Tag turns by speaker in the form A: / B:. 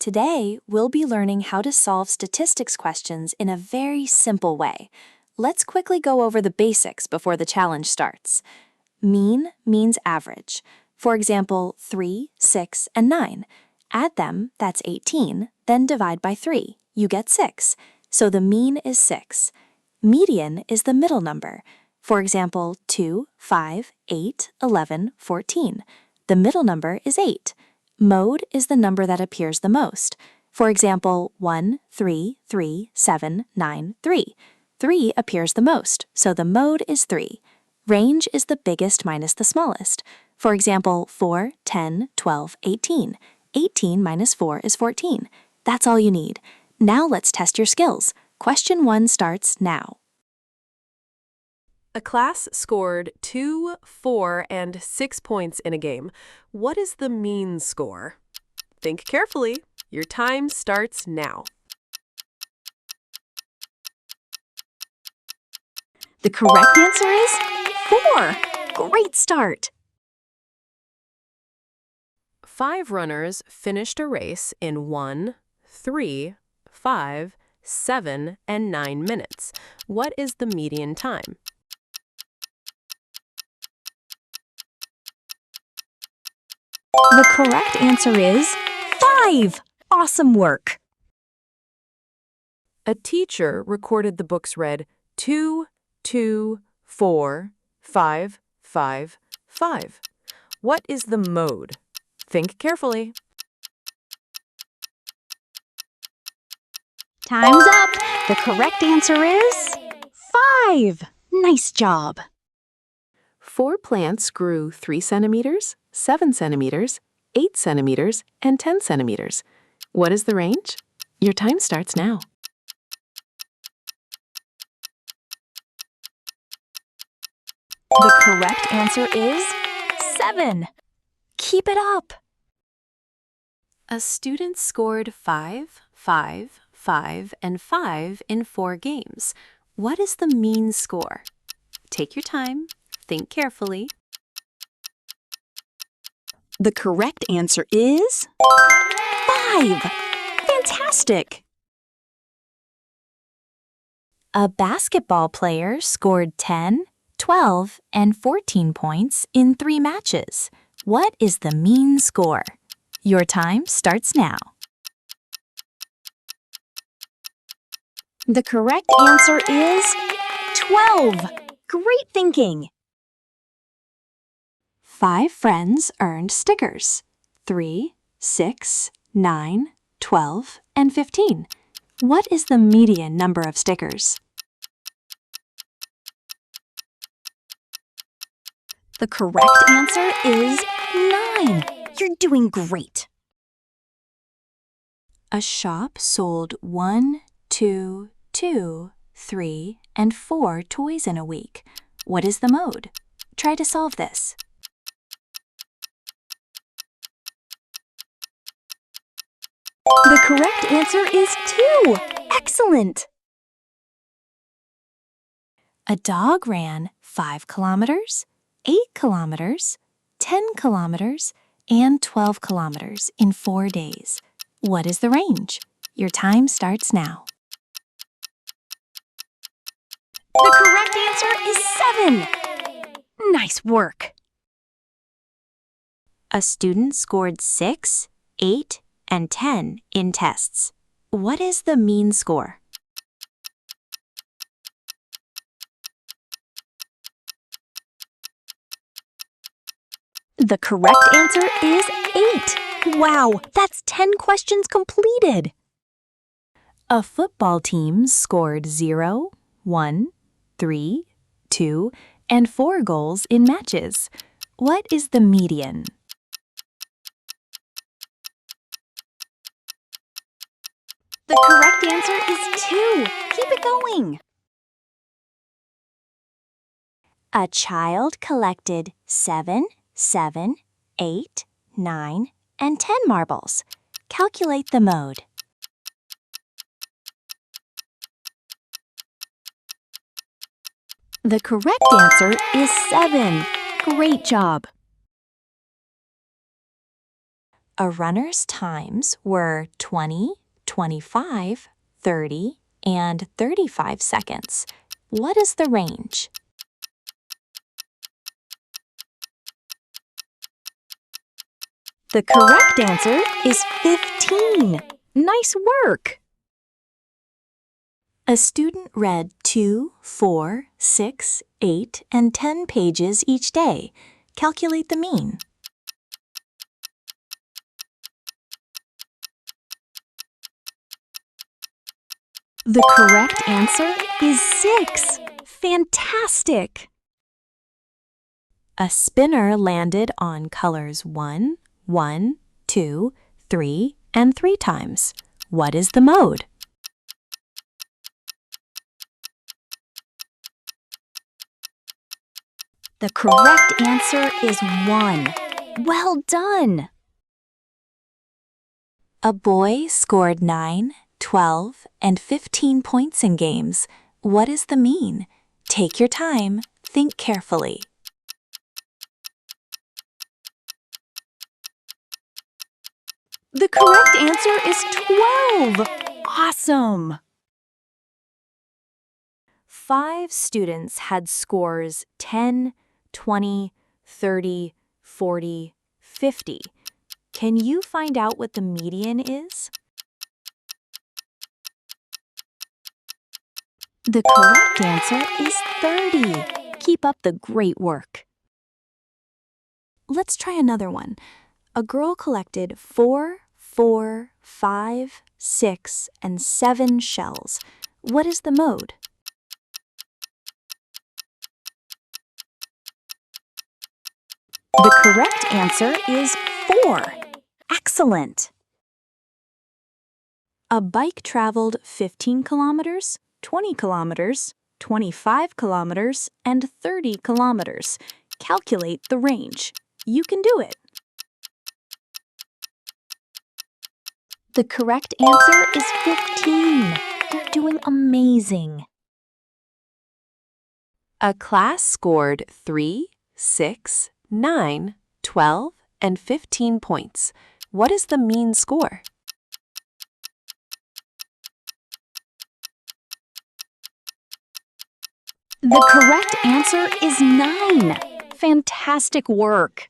A: Today, we'll be learning how to solve statistics questions in a very simple way. Let's quickly go over the basics before the challenge starts. Mean means average. For example, 3, 6, and 9. Add them, that's 18, then divide by 3. You get 6. So the mean is 6. Median is the middle number. For example, 2, 5, 8, 11, 14. The middle number is 8. Mode is the number that appears the most. For example, 1, 3, 3, 7, 9, 3. 3 appears the most, so the mode is 3. Range is the biggest minus the smallest. For example, 4, 10, 12, 18. 18 minus 4 is 14. That's all you need. Now let's test your skills. Question 1 starts now.
B: A class scored 2, 4, and 6 points in a game. What is the mean score? Think carefully. Your time starts now.
A: The correct answer is 4. Great start.
B: 5 runners finished a race in 1, 3, 5, 7, and 9 minutes. What is the median time?
A: The correct answer is 5. Awesome work.
B: A teacher recorded the books read 2, 2, 4, 5, 5, 5. What is the mode? Think carefully.
A: Time's up. The correct answer is 5. Nice job.
B: 4 plants grew 3 centimeters, 7 centimeters, 8 centimeters, and 10 centimeters. What is the range? Your time starts now.
A: The correct answer is 7. Keep it up.
B: A student scored 5, 5, 5, and 5 in 4 games. What is the mean score? Take your time. Think carefully.
A: The correct answer is 5. Fantastic. A basketball player scored 10, 12, and 14 points in 3 matches. What is the mean score? Your time starts now. The correct answer is 12. Great thinking. 5 friends earned stickers. 3, 6, 9, 12, and 15. What is the median number of stickers? The correct answer is 9. You're doing great. A shop sold 1, 2, 2, 3, and 4 toys in a week. What is the mode? Try to solve this. The correct answer is 2. Excellent. A dog ran 5 kilometers, 8 kilometers, 10 kilometers, and 12 kilometers in 4 days. What is the range? Your time starts now. The correct answer is 7. Nice work. A student scored 6, 8, and 10 in tests. What is the mean score? The correct answer is 8. Wow, that's 10 questions completed. A football team scored 0, 1, 3, 2, and 4 goals in matches. What is the median? The correct answer is 2. Keep it going. A child collected 7, 7, 8, 9, and 10 marbles. Calculate the mode. The correct answer is 7. Great job. A runner's times were 20, 25, 30, and 35 seconds. What is the range? The correct answer is 15. Nice work! A student read 2, 4, 6, 8, and 10 pages each day. Calculate the mean. The correct answer is 6. Fantastic! A spinner landed on colors 1, 1, 2, 3, and 3 times. What is the mode? The correct answer is 1. Well done! A boy scored 9, 12, and 15 points in games. What is the mean? Take your time. Think carefully. The correct answer is 12. Awesome! 5 students had scores 10, 20, 30, 40, 50. Can you find out what the median is? The correct answer is 30. Keep up the great work. Let's try another one. A girl collected 4, 4, 5, 6, and 7 shells. What is the mode? The correct answer is 4. Excellent! A bike traveled 15 kilometers, 20 kilometers, 25 kilometers, and 30 kilometers. Calculate the range. You can do it. The correct answer is 15. You're doing amazing.
B: A class scored 3, 6, 9, 12, and 15 points. What is the mean score?
A: The correct answer is 9. Fantastic work!